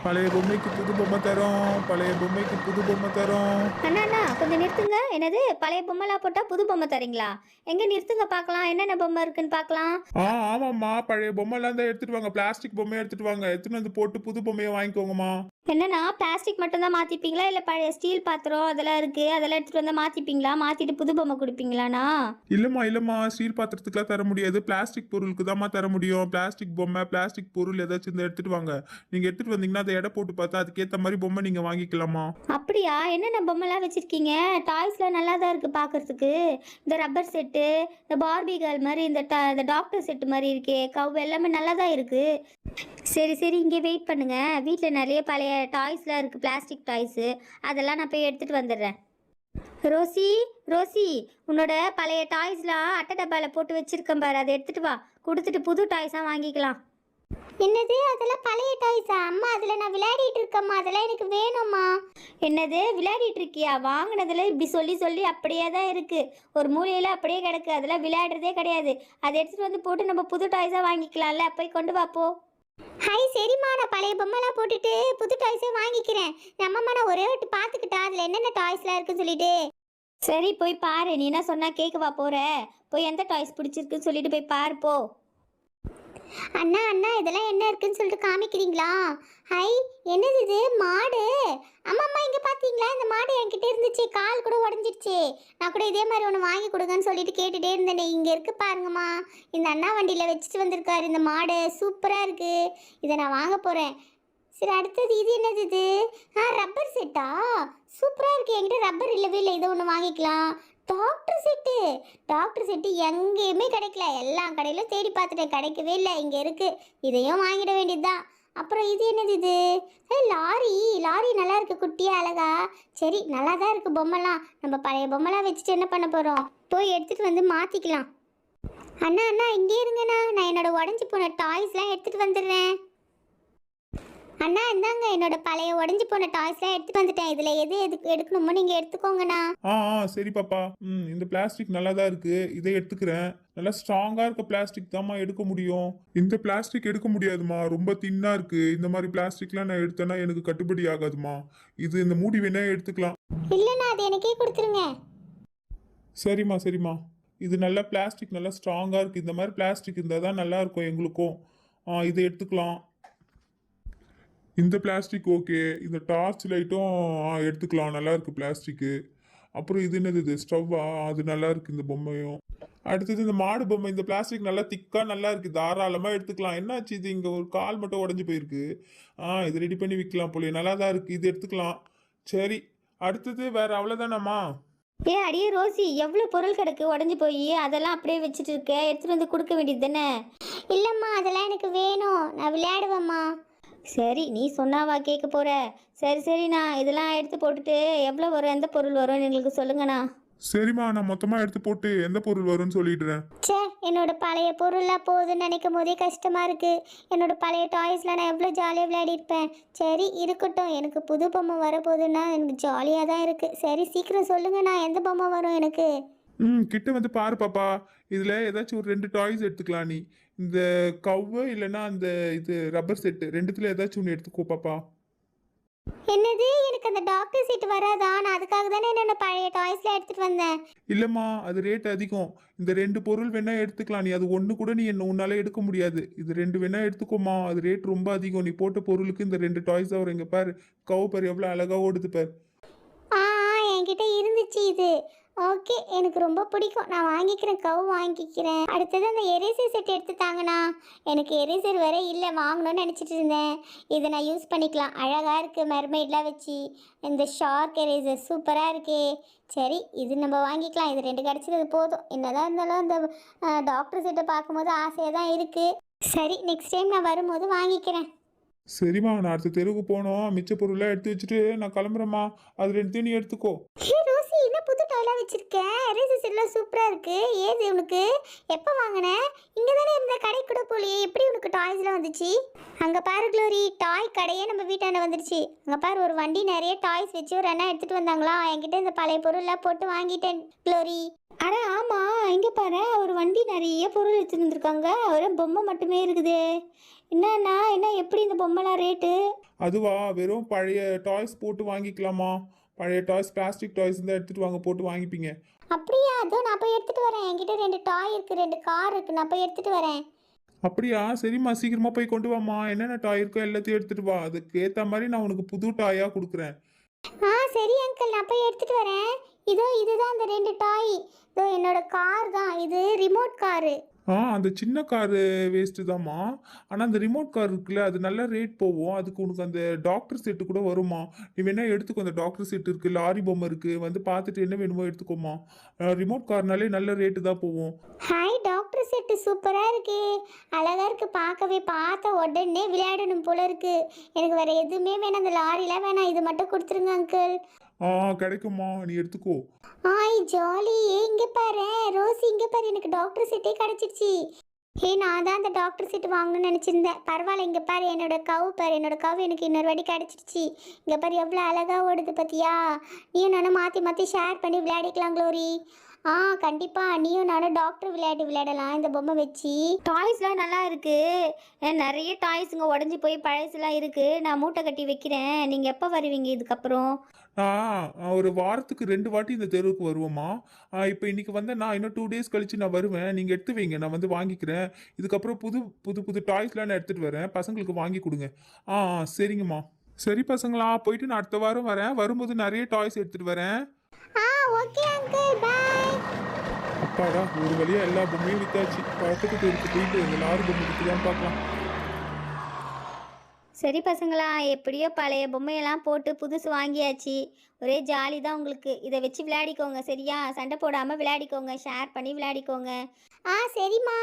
பழைய பொம்மைக்கு புது பொம்மை தரோம், பழைய பொம்மைக்கு புது பொம்மை தரோம். அண்ணா அண்ணா கொஞ்சம் நிறுத்துங்க. என்னது பழைய பொம்மைலாம் போட்டால் புது பொம்மை தரீங்களா? எங்கே நிறுத்துங்க பார்க்கலாம், என்னென்ன பொம்மை இருக்குன்னு பார்க்கலாம். ஆமாம்மா, பழைய பொம்மைலாம் தான் எடுத்துட்டு வாங்க. பிளாஸ்டிக் பொம்மையை எடுத்துட்டு வாங்க. எடுத்துட்டு வந்து போட்டு புது பொம்மையை வாங்கிக்கோங்கம்மா. என்னண்ணா பிளாஸ்டிக் மட்டும்தான் மாற்றிப்பீங்களா, இல்லை பழைய ஸ்டீல் பாத்திரம் அதெல்லாம் இருக்குது அதெல்லாம் எடுத்துகிட்டு வந்தால் மாற்றிப்பீங்களா, மாற்றிட்டு புது பொம்மை கொடுப்பீங்களாண்ணா? இல்லம்மா, ஸ்டீல் பாத்திரத்துக்குலாம் தர முடியாது. பிளாஸ்டிக் பொருளுக்கு தாம்மா தர முடியும். பிளாஸ்டிக் பொம்மை, பிளாஸ்டிக் பொருள் ஏதாச்சும் இருந்தா எடுத்துட்டு வாங்க. நீங்க எடுத்துட்டு வந்தீங்கன்னா அதை எடை போட்டு பார்த்தா அதுக்கேத்த மாதிரி பொம்மை நீங்க வாங்கிக்கலாமா. அப்படியா? என்னென்ன பொம்மைலாம் வச்சுருக்கீங்க? டாய்ஸ்லாம் நல்லா தான் இருக்குது பார்க்குறதுக்கு. இந்த ரப்பர் செட்டு, இந்த பார்பி கேர்ள் மாதிரி, இந்த டாக்டர் செட்டு மாதிரி இருக்கே, கவ் எல்லாமே நல்லா தான் இருக்குது. சரி சரி, இங்கே வெயிட் பண்ணுங்கள். வீட்டில் நிறைய பழைய டாய்ஸ்லாம் இருக்குது, பிளாஸ்டிக் டாய்ஸு. அதெல்லாம் நான் போய் எடுத்துகிட்டு வந்துடுறேன். ரோசி, ரோசி, உன்னோட பழைய டாய்ஸ்லாம் அட்டை டப்பாவில் போட்டு வச்சுருக்கேன் பாரு, அதை எடுத்துகிட்டு வா. கொடுத்துட்டு புது டாய்ஸாக வாங்கிக்கலாம். என்னது அதெல்லாம் பழைய டாய்ஸா? அம்மா அதில் நான் விளையாடிட்டு இருக்கேம்மா, அதெல்லாம் எனக்கு வேணும்மா. என்னது விளையாடிட்டு இருக்கியா? வாங்கினதில் இப்படி சொல்லி சொல்லி அப்படியே தான் இருக்குது, ஒரு மூலையில் அப்படியே கிடக்கு. அதெல்லாம் விளையாடுறதே கிடையாது. அதை எடுத்துகிட்டு வந்து போட்டு நம்ம புது டாய்ஸாக வாங்கிக்கலாம்ல. போய் கொண்டு வாப்போ. ஹாய், சரிம்மா, நான் பழைய பொம்மைலாம் போட்டுட்டு புது டாய்ஸே வாங்கிக்கிறேன். நம்மம்மா நான் ஒரே வாட்டி பார்த்துக்கிட்டா அதில் என்னென்ன டாய்ஸ்லாம் இருக்குன்னு சொல்லிட்டு. சரி போய் பாரு, நீ என்ன சொன்னா கேட்கவா போற? போய் எந்த டாய்ஸ் பிடிச்சிருக்குன்னு சொல்லிட்டு போய் பாரு போ. அண்ணா அண்ணா, இதெல்லாம் என்ன இருக்குன்னு சொல்லிட்டு காமிக்கிறீங்களா? ஹை, என்னது இது? மாடு. அம்மா இங்கே பார்த்தீங்களா? இந்த மாடு என்கிட்ட இருந்துச்சு, கால் கூட உடஞ்சிடுச்சு. நான் கூட இதே மாதிரி ஒன்று வாங்கி கொடுங்கன்னு சொல்லிட்டு கேட்டுகிட்டே இருந்தேனே. இங்கே இருக்கு பாருங்கம்மா, இந்த அண்ணா வண்டியில் வச்சுட்டு வந்திருக்காரு இந்த மாடு. சூப்பராக இருக்குது, இதை நான் வாங்க போகிறேன். சரி, அடுத்தது இது என்னது இது? ரப்பர் செட்டா? சூப்பராக இருக்குது. என்கிட்ட ரப்பர் இல்லவே இல்லை, இதை ஒன்று வாங்கிக்கலாம். Doctor set. டாக்டர் செட்டு எங்கேயுமே கிடைக்கல, எல்லா கடையிலும் தேடி பார்த்துட்டேன், கிடைக்கவே இல்லை. இங்கே இருக்குது, இதையும் வாங்கிட வேண்டியதுதான். அப்புறம் இது என்னது இது? லாரி. லாரி நல்லா இருக்குது, குட்டியாக அழகா. சரி, நல்லா தான் இருக்குது பொம்மைலாம். நம்ம பழைய பொம்மைலாம் வச்சுட்டு என்ன பண்ண போகிறோம்? போய் எடுத்துகிட்டு வந்து மாற்றிக்கலாம். அண்ணா அண்ணா, இங்கே இருங்கண்ணா, நான் என்னோட உடஞ்சி போன டாய்ஸ்லாம் எடுத்துகிட்டு வந்துடுறேன். அண்ணா இந்தாங்க, என்னோட பழைய உடஞ்சி போன டாய்ஸ்லாம் எடுத்துட்டு வந்துட்டேன். இதுல எது எடுக்கணுமோ நீங்க எடுத்துக்கோங்கண்ணா. சரி பாப்பா. இந்த பிளாஸ்டிக் நல்லா தான் இருக்கு, இதை எடுத்துக்கிறேன். நல்லா ஸ்ட்ராங்கா இருக்க பிளாஸ்டிக் தாம்மா எடுக்க முடியும். இந்த பிளாஸ்டிக் எடுக்க முடியாதுமா, ரொம்ப தின்னா இருக்கு. இந்த மாதிரி பிளாஸ்டிக்லாம் நான் எடுத்தேன்னா எனக்கு கட்டுப்படி ஆகாதுமா. இது இந்த மூடி வேணா எடுத்துக்கலாம். இல்லண்ணா, அது எனக்கே கொடுத்துருங்க. சரிம்மா. இது நல்லா பிளாஸ்டிக், நல்லா ஸ்ட்ராங்கா இருக்கு. இந்த மாதிரி பிளாஸ்டிக் இருந்தால் தான் நல்லா இருக்கும் எங்களுக்கும். இதை எடுத்துக்கலாம். இந்த பிளாஸ்டிக் ஓகே. இந்த டார்ச் லைட்டும் எடுத்துக்கலாம், நல்லா இருக்கு பிளாஸ்டிக்கு. அப்புறம் இது என்னது, இது ஸ்டவ்வா? அது நல்லா இருக்கு இந்த பொம்மையும். அடுத்தது இந்த மாடு பொம்மை. இந்த பிளாஸ்டிக் நல்லா திக்கா நல்லா இருக்கு, தாராளமா எடுத்துக்கலாம். என்னாச்சு இது? இங்க ஒரு கால் மட்டும் உடஞ்சு போயிருக்கு. இது ரெடி பண்ணி விற்கலாம் போல, நல்லா தான் இருக்கு, இது எடுத்துக்கலாம். சரி, அடுத்தது வேற அவ்வளோதானம்மா? அடியே ரோசி, எவ்வளோ பொருள் கிடக்கு உடஞ்சி போய், அதெல்லாம் அப்படியே வச்சுட்டு இருக்க, எடுத்துட்டு வந்து கொடுக்க வேண்டியது தானே? இல்லைம்மா, அதெல்லாம் எனக்கு வேணும், நான் விளையாடுவேம்மா. சரி, நீ சொன்னாவா கேட்க போற? சரிண்ணா, இதெல்லாம் எடுத்து போட்டுட்டு எவ்வளோ வரும், எந்த பொருள் வரும்னு எங்களுக்கு சொல்லுங்கண்ணா. சரிம்மா, நான் மொத்தமா எடுத்து போட்டு எந்த பொருள் வரும்னு சொல்லிடுறேன். என்னோட பழைய பொருள்லாம் போகுதுன்னு நினைக்கும் போதே கஷ்டமா இருக்கு. என்னோட பழைய டாய்ஸ்லாம் நான் எவ்வளோ ஜாலியாக விளையாடி இருப்பேன். சரி இருக்கட்டும், எனக்கு புது பொம்மை வரப்போகுதுன்னா எனக்கு ஜாலியாக தான் இருக்கு. சரி சீக்கிரம் சொல்லுங்கண்ணா, எந்த பொம்மை வரும் எனக்கு? கிட்ட வந்து பாரு பாப்பா. இதுல ஏதாச்சும் ஒரு 2 டாய்ஸ் எடுத்துக்கலாம் நீ. இந்த கவ்வு இல்லைன்னா அந்த இது ரப்பர் செட்டு, ரெண்டுத்துல ஏதாச்சும் ஒன்று எடுத்துக்கோ பாப்பா. என்னது? எனக்கு அந்த டாக்டர் சீட் வராதா? நான் அதுக்காக தானே என்னோட பழைய டாய்ஸ்லாம் எடுத்துட்டு வந்தேன். இல்லம்மா, அது ரேட் அதிகம். இந்த 2 பொருள் வேணா எடுத்துக்கலாம் நீ. அது ஒன்று கூட நீ உன்னால எடுக்க முடியாது. இது 2 வேணா எடுத்துக்கோமா, அது ரேட் ரொம்ப அதிகம். நீ போட்ட பொருளுக்கு இந்த 2 டாய்ஸ் தான் வரும். இங்க பாரு, கவு பாரு எவ்வளோ அழகா ஓடுது பாரு. ஆ என்கிட்ட இருந்துச்சு இது. ஓகே, எனக்கு ரொம்ப பிடிக்கும், நான் வாங்கிக்கிறேன், கவு வாங்கிக்கிறேன். அடுத்தது அந்த எரேசர் செட் எடுத்து தாங்கண்ணா. எனக்கு எரேசர் வேற இல்லை, வாங்கணும்னு நினச்சிட்டு இருந்தேன். இதை நான் யூஸ் பண்ணிக்கலாம், அழகாக இருக்குது மெர்மெய்ட்லாம் வச்சு. இந்த ஷார்க் எரேசர் சூப்பராக இருக்கே. சரி, இது நம்ம வாங்கிக்கலாம். இது 2 கிடச்சிறது போதும். என்னதான் இருந்தாலும் இந்த டாக்டர் செட்டை பார்க்கும்போது ஆசையாக தான் இருக்குது. சரி, நெக்ஸ்ட் டைம் நான் வரும்போது வாங்கிக்கிறேன். சரிம்மா, நான் அடுத்த தெருவுக்கு போனோம். மிச்ச பொருளாக எடுத்து வச்சுட்டு நான் கிளம்புறேம்மா. அது 2 நீ எடுத்துக்கோ. ரோசி, என்ன புது டாய்லாம் வச்சிருக்கேன்? எரேசர்ஸ் எல்லாம் சூப்பராக இருக்கு. ஏது உனக்கு? எப்போ வாங்கினேன்? இங்கே தானே இருந்த, கடை கூட போலியே, எப்படி உனக்கு டாய்ஸ்லாம் வந்துச்சு? அங்கே பாரு க்ளோரி, டாய் கடையே நம்ம வீட்டாண்ட வந்துடுச்சு. அங்கே பாரு, ஒரு வண்டி நிறைய டாய்ஸ் வச்சு ஒரு அண்ணா எடுத்துகிட்டு வந்தாங்களா, என்கிட்ட இந்த பழைய பொருள்லாம் போட்டு வாங்கிட்டேன் க்ளோரி. அட ஆமாம், இங்கே பாரு, ஒரு வண்டி நிறைய பொருள் எடுத்துட்டு வந்திருக்காங்க, ஒரு பொம்மை மட்டுமே இருக்குது. என்னண்ணா என்ன எப்படி இந்த பொம்மைலாம் ரேட்டு? அதுவா வெறும் பழைய டாய்ஸ் போட்டு வாங்கிக்கலாமா? பழைய டாய்ஸ் பிளாஸ்டிக் டாய்ஸ் இருந்தால் எடுத்துகிட்டு வாங்க, போட்டு வாங்கிப்பீங்க. அப்படியா? அதோ நான் போய் எடுத்துட்டு வரேன். என்கிட்ட 2 டாய் இருக்கு, 2 கார் இருக்கு. நான் போய் எடுத்துட்டு வரேன். அப்படியா? சரிம்மா, சீக்கிரமா போய் கொண்டு வாம்மா. என்னென்ன டாய் இருக்கோ எல்லாத்தையும் எடுத்துட்டு வா. அதுக்கு ஏற்ற மாதிரி நான் உனக்கு புது டாயாக கொடுக்குறேன். சரி அங்கிள், நான் போய் எடுத்துட்டு வரேன். இதோ இதுதான் அந்த 2 டாய். இதோ என்னோட கார் தான் இது, ரிமோட் காரு. அந்த சின்ன காரு வேஸ்ட்டு தாம்மா. ஆனால் அந்த ரிமோட் கார் இருக்குல்ல, அது நல்ல ரேட் போகும். அதுக்கு உனக்கு அந்த டாக்டர் செட்டு கூட வருமா? நீ வேணா எடுத்துக்கோ. அந்த டாக்டர் செட் இருக்கு, லாரி பொம்மை இருக்கு. வந்து பார்த்துட்டு என்ன வேணுமோ எடுத்துக்கோமா. ரிமோட் கார்னாலே நல்ல ரேட்டு தான் போகும். ஹாய், டாக்டர் செட்டு சூப்பரா இருக்கே. அழகா இருக்கு பார்க்கவே. பார்த்த உடனே விளையாடணும் போல இருக்கு. எனக்கு வேற எதுவுமே வேணாம். அந்த லாரிலாம் வேணாம். இது மட்டும் கொடுத்துருங்க அங்கிள். கிடைக்குமா, நீ எடுத்துக்கோ. ஆய் ஜாலி. இங்க பாரு ரோசி, இங்க பாரு எனக்கு டாக்டர் செட்டே கிடைச்சிருச்சு. நான் தான் அந்த டாக்டர் செட் வாங்கணும்னு நினச்சிருந்தேன். பரவாயில்ல, இங்கே பாரு என்னோட கவு பாரு. என்னோட கவு எனக்கு இன்னொரு வாட்டி கிடச்சிருச்சு. இங்கே பாரு எவ்வளோ அழகாக ஓடுது பார்த்தியா? நீயும் நானும் மாற்றி மாற்றி ஷேர் பண்ணி விளையாடிக்கலாம் க்ளோரி. கண்டிப்பாக நீயும் நானும் டாக்டர் விளையாடலாம் இந்த பொம்மை வச்சு. டாய்ஸ்லாம் நல்லா இருக்குது. நிறைய டாய்ஸுங்க உடஞ்சி போய் பழசுலாம் இருக்குது. நான் மூட்டை கட்டி வைக்கிறேன். நீங்கள் எப்போ வருவீங்க இதுக்கப்புறம்? ஒரு வாரத்துக்கு 2 வாட்டி இந்த தெருவுக்கு வருவோம்மா. இப்போ இன்னைக்கு வந்தேன்னா இன்னும் 2 டேஸ் கழிச்சு நான் வருவேன். நீங்கள் எடுத்து வைங்க, நான் வந்து வாங்கிக்கிறேன். இதுக்கப்புறம் புது புது புது டாய்ஸ்லாம் நான் எடுத்துகிட்டு வரேன். பசங்களுக்கு வாங்கி கொடுங்க. சரிங்கம்மா. சரி பசங்களா, போயிட்டு நான் அடுத்த வாரம் வரேன். வரும்போது நிறைய டாய்ஸ் எடுத்துகிட்டு வரேன். ஓகே அங்கிள், பாய். அப்பாடா, ஒரு வழியா எல்லா பொம்மையும் வித்தாச்சு. பக்கத்து தெருக்கு போயிட்டு இந்த லாரி பொம்மை விற்கலான்னு பார்க்கலாம். சரி பசங்களா, எப்படியோ பழைய பொம்மையெல்லாம் போட்டு புதுசு வாங்கியாச்சு. ஒரே ஜாலி தான் உங்களுக்கு. இதை வச்சு விளையாடிக்கோங்க சரியா? சண்டை போடாமல் விளையாடிக்கோங்க, ஷேர் பண்ணி விளையாடிக்கோங்க. சரிம்மா.